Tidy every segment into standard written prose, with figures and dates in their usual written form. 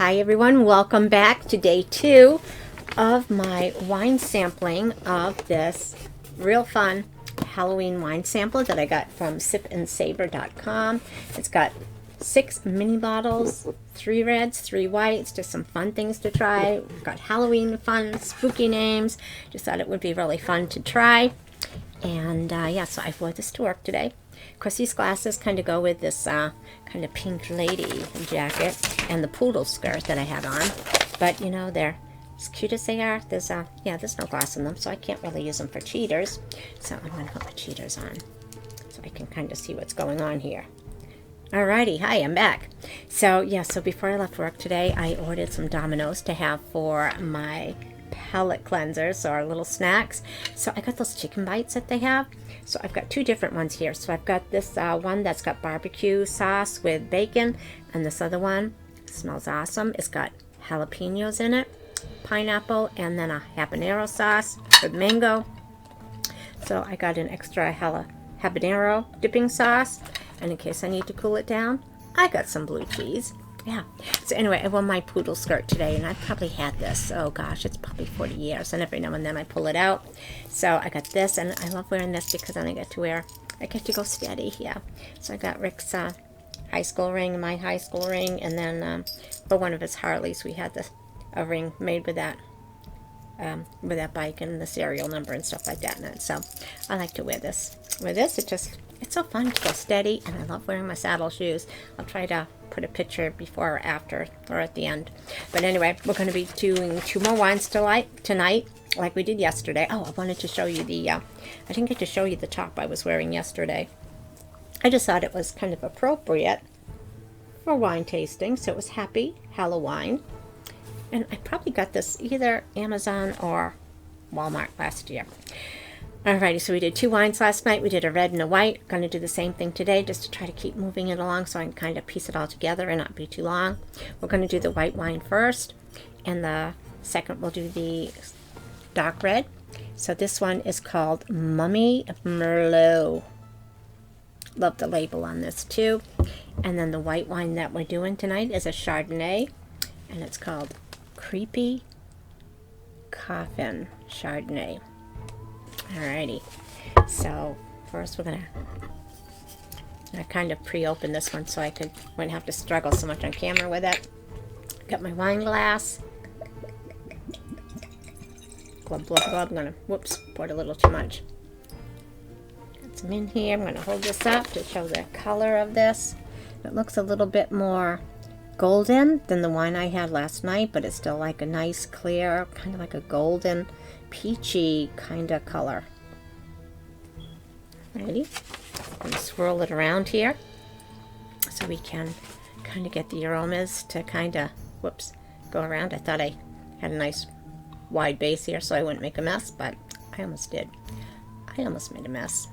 Hi everyone, welcome back to day 2 of my wine sampling of this real fun Halloween wine sampler that I got from sipandsaver.com. It's got 6 mini bottles, 3 reds, 3 whites, just some fun things to try. We've got Halloween fun, spooky names. Just thought it would be really fun to try. And yeah, so I wore this to work today. Of course, these glasses kind of go with this kind of pink lady jacket and the poodle skirt that I had on. But, you know, they're as cute as they are. There's no glass in them, so I can't really use them for cheaters. So I'm going to put my cheaters on so I can kind of see what's going on here. Alrighty, hi, I'm back. So, yeah, so before I left work today, I ordered some Domino's to have for my palate cleansers or little snacks. So I got those chicken bites that they have. So I've got 2 different ones here. So I've got this one that's got barbecue sauce with bacon, and this other one smells awesome. It's got jalapenos in it, pineapple, and then a habanero sauce with mango. So I got an extra habanero dipping sauce, and in case I need to cool it down, I got some blue cheese. Yeah. So anyway, I wore my poodle skirt today, and I probably had this, oh gosh, it's probably 40 years, and every now and then I pull it out. So I got this, and I love wearing this because then I get to go steady, yeah. So I got Rick's high school ring, my high school ring, and then for one of his Harleys, we had a ring made with that bike and the serial number and stuff like that in it. So I like to wear this. It's so fun to go steady, and I love wearing my saddle shoes. I'll try to put a picture before or after or at the end. But anyway, we're going to be doing 2 more wines tonight like we did yesterday. Oh, I wanted to show you I didn't get to show you the top I was wearing yesterday. I just thought it was kind of appropriate for wine tasting. So it was Happy Halloween. And I probably got this either Amazon or Walmart last year. Alrighty, so we did 2 wines last night. We did a red and a white. Going to do the same thing today just to try to keep moving it along so I can kind of piece it all together and not be too long. We're going to do the white wine first, and the second we'll do the dark red. So this one is called Mummy Merlot. Love the label on this too. And then the white wine that we're doing tonight is a Chardonnay, and it's called Creepy Coffin Chardonnay. Alrighty, so first we're gonna kind of pre-open this one so I wouldn't have to struggle so much on camera with it. Got my wine glass. Glub, glub, glub. I'm gonna, whoops, poured a little too much. Got some in here. I'm gonna hold this up to show the color of this. It looks a little bit more golden than the wine I had last night, but it's still like a nice clear, kind of like a golden peachy kind of color. Ready? I'm going to swirl it around here so we can kind of get the aromas to kind of, whoops, go around. I thought I had a nice wide base here so I wouldn't make a mess, but I almost did. I almost made a mess.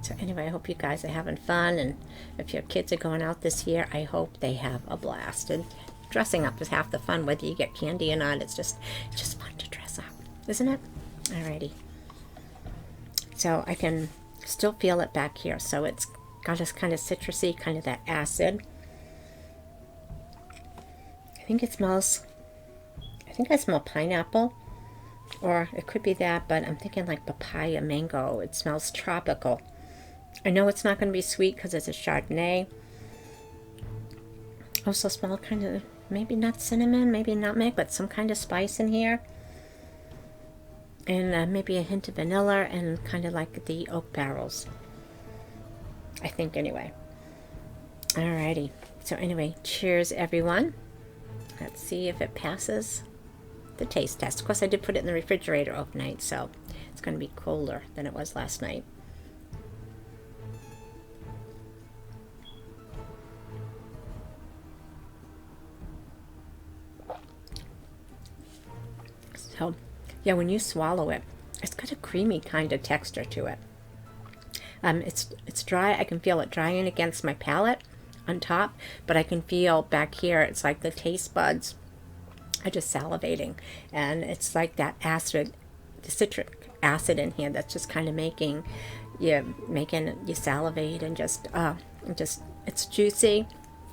So anyway, I hope you guys are having fun, and if your kids are going out this year, I hope they have a blast. And dressing up is half the fun, whether you get candy or not. It's just fun to dress up, isn't it? Alrighty. So I can still feel it back here. So it's got this kind of citrusy, kind of that acid. I think I smell pineapple, or it could be that, but I'm thinking like papaya, mango. It smells tropical. I know it's not going to be sweet because it's a Chardonnay. Also smell kind of, maybe not cinnamon, maybe nutmeg, but some kind of spice in here. And maybe a hint of vanilla and kind of like the oak barrels. I think anyway. Alrighty. So anyway, cheers everyone. Let's see if it passes the taste test. Of course I did put it in the refrigerator overnight, so it's going to be colder than it was last night. So, yeah, when you swallow it, it's got a creamy kind of texture to it. It's dry. I can feel it drying against my palate on top, but I can feel back here, it's like the taste buds are just salivating, and it's like that acid, the citric acid in here that's just kind of making you salivate, and just it's juicy,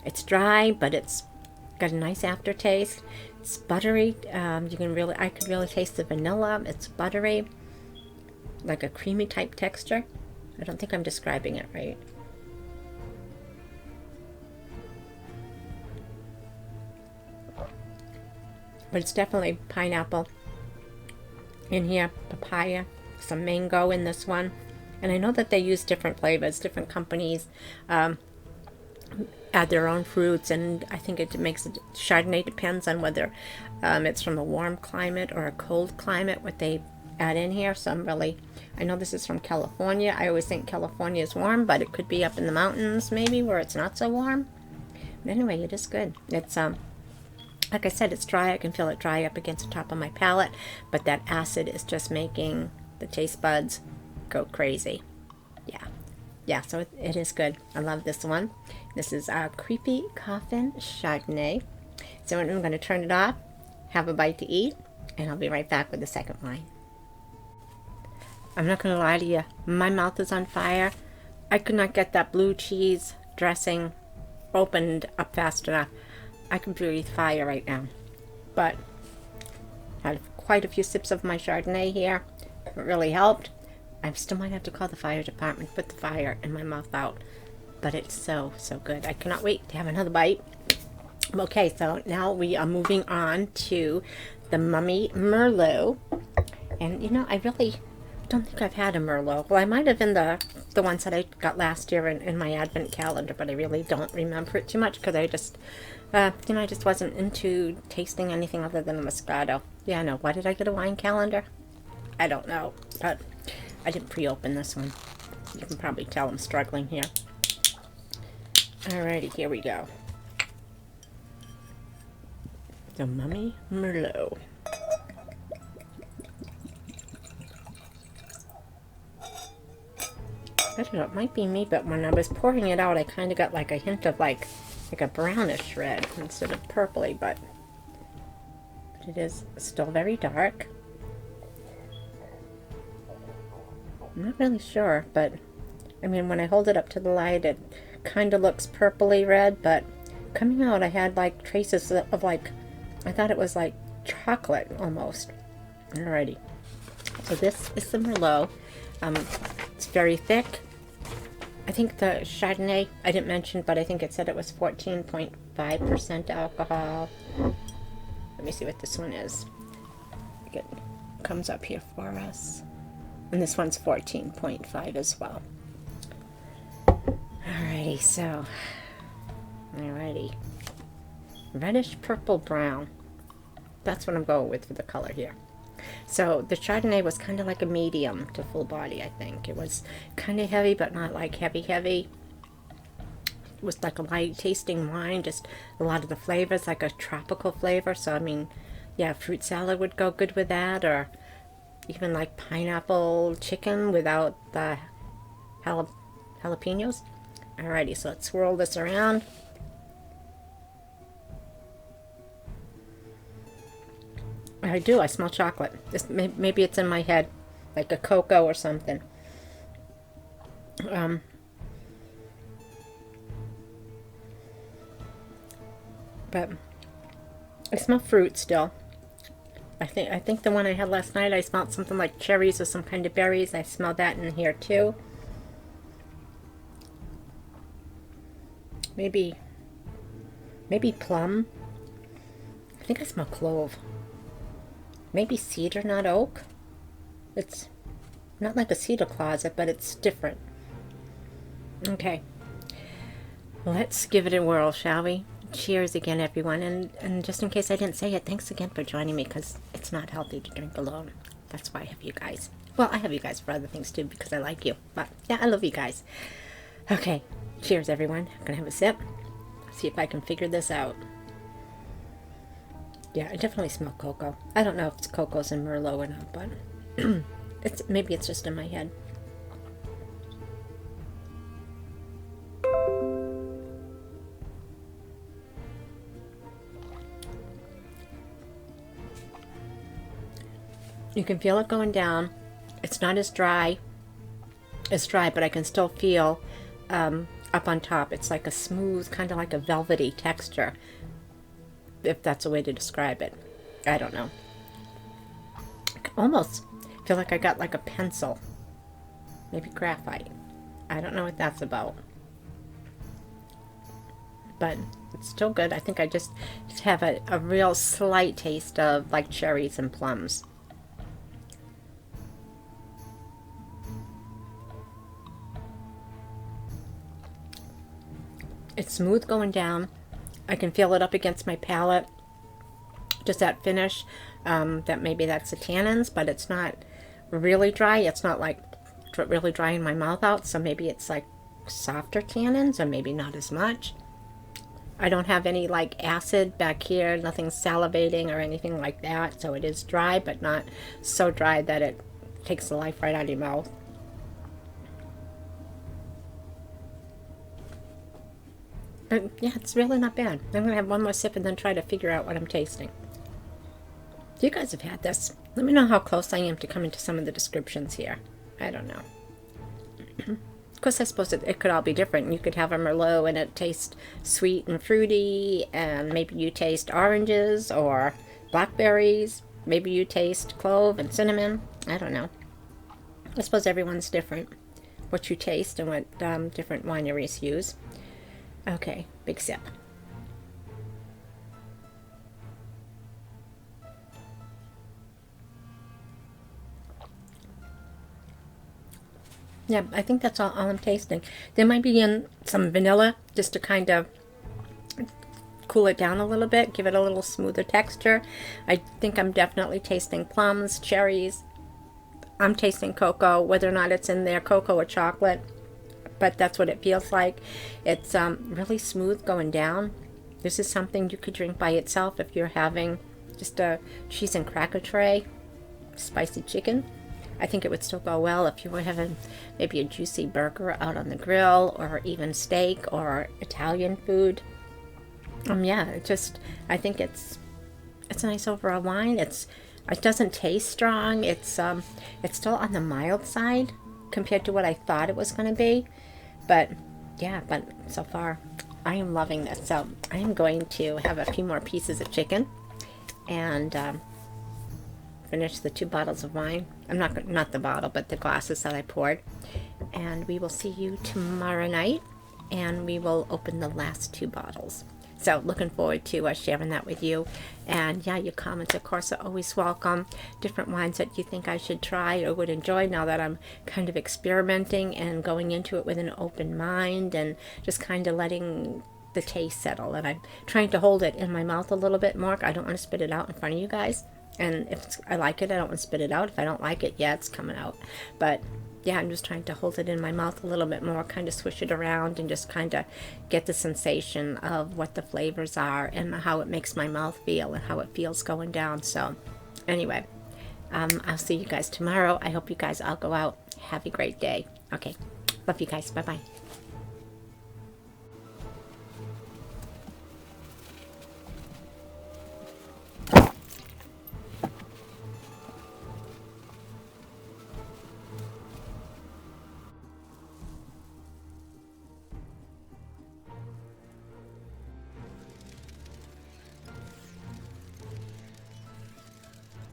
it's dry, but it's Got a nice aftertaste. It's buttery. I could really taste the vanilla. It's buttery, like a creamy type texture. I don't think I'm describing it right. But it's definitely pineapple in here, papaya, some mango in this one. And I know that they use different flavors, different companies add their own fruits, and I think it makes it, Chardonnay depends on whether it's from a warm climate or a cold climate, what they add in here. So I know this is from California. I always think California is warm, but it could be up in the mountains maybe where it's not so warm. But anyway, it is good. It's like I said, it's dry. I can feel it dry up against the top of my palate, but that acid is just making the taste buds go crazy. Yeah, so it is good. I love this one. This is our Creepy Coffin Chardonnay. So I'm going to turn it off, have a bite to eat, and I'll be right back with the second wine. I'm not going to lie to you. My mouth is on fire. I could not get that blue cheese dressing opened up fast enough. I can breathe fire right now. But I had quite a few sips of my Chardonnay here. It really helped. I still might have to call the fire department, put the fire in my mouth out. But it's so good. I cannot wait to have another bite. Okay, so now we are moving on to the Mummy Merlot. And you know, I really don't think I've had a Merlot. Well, I might have in the ones that I got last year in my advent calendar, but I really don't remember it too much because I just, I just wasn't into tasting anything other than a Moscato. Yeah, I know. Why did I get a wine calendar? I don't know, but I didn't pre-open this one. You can probably tell I'm struggling here. Alrighty, here we go. The Mummy Merlot. I don't know, it might be me, but when I was pouring it out, I kind of got like a hint of like a brownish red instead of purpley, but it is still very dark. I'm not really sure, but I mean, when I hold it up to the light, it kind of looks purpley red, but coming out, I had like traces of like, I thought it was like chocolate almost. Alrighty. So this is the Merlot. It's very thick. I think the Chardonnay, I didn't mention, but I think it said it was 14.5% alcohol. Let me see what this one is. It comes up here for us. And this one's 14.5 as well. Alrighty, so, alrighty. Reddish purple brown. That's what I'm going with for the color here. So the Chardonnay was kind of like a medium to full body, I think. It was kind of heavy, but not like heavy. It was like a light tasting wine, just a lot of the flavors, like a tropical flavor. So, I mean, yeah, fruit salad would go good with that, or even like pineapple chicken without the jalapenos. Alrighty, so let's swirl this around. I do, I smell chocolate. Maybe it's in my head, like a cocoa or something. But I smell fruit still. I think the one I had last night, I smelled something like cherries or some kind of berries. I smell that in here too. Maybe plum. I think I smell clove. Maybe cedar, not oak. It's not like a cedar closet, but it's different. Okay. Let's give it a whirl, shall we? Cheers again, everyone. And just in case I didn't say it, thanks again for joining me, because it's not healthy to drink alone. That's why I have you guys. Well, I have you guys for other things too, because I like you. But yeah, I love you guys. Okay. Cheers, everyone. I'm going to have a sip. See if I can figure this out. Yeah, I definitely smell cocoa. I don't know if it's cocoa's in Merlot or not, but maybe it's just in my head. You can feel it going down. It's not as dry. It's dry, but I can still feel up on top. It's like a smooth, kind of like a velvety texture. if that's a way to describe it. I don't know. Almost feel like I got like a pencil. Maybe graphite. I don't know what that's about. But it's still good. I think I just have a real slight taste of like cherries and plums. It's smooth going down. I can feel it up against my palate. Just that finish. That maybe that's the tannins, but it's not really dry. It's not like really drying my mouth out. So maybe it's like softer tannins, or maybe not as much. I don't have any like acid back here. Nothing salivating or anything like that. So it is dry, but not so dry that it takes the life right out of your mouth. But yeah, it's really not bad. I'm going to have one more sip and then try to figure out what I'm tasting. You guys have had this. Let me know how close I am to coming to some of the descriptions here. I don't know. Of course, I suppose it could all be different. You could have a Merlot and it tastes sweet and fruity, and maybe you taste oranges or blackberries. Maybe you taste clove and cinnamon. I don't know. I suppose everyone's different. What you taste and what different wineries use. Okay, big sip. Yeah, I think that's all I'm tasting. There might be in some vanilla just to kind of cool it down a little bit, give it a little smoother texture. I think I'm definitely tasting plums, cherries. I'm tasting cocoa, whether or not it's in there, cocoa or chocolate. But that's what it feels like. It's really smooth going down. This is something you could drink by itself if you're having just a cheese and cracker tray, spicy chicken. I think it would still go well if you were having maybe a juicy burger out on the grill, or even steak or Italian food. Yeah, I think it's a nice overall wine. It doesn't taste strong. It's still on the mild side compared to what I thought it was going to be. But yeah, but so far I am loving this. So I am going to have a few more pieces of chicken and finish the 2 bottles of wine. I'm not the bottle, but the glasses that I poured. And we will see you tomorrow night, and we will open the last 2 bottles. So looking forward to sharing that with you. And yeah, your comments, of course, are always welcome. Different wines that you think I should try or would enjoy now that I'm kind of experimenting and going into it with an open mind and just kind of letting the taste settle. And I'm trying to hold it in my mouth a little bit more. I don't want to spit it out in front of you guys. And if I like it, I don't want to spit it out. If I don't like it, yeah, it's coming out. But yeah, I'm just trying to hold it in my mouth a little bit more, kind of swish it around and just kind of get the sensation of what the flavors are and how it makes my mouth feel and how it feels going down. So anyway, I'll see you guys tomorrow. I hope you guys all go out. Have a great day. Okay. Love you guys. Bye-bye.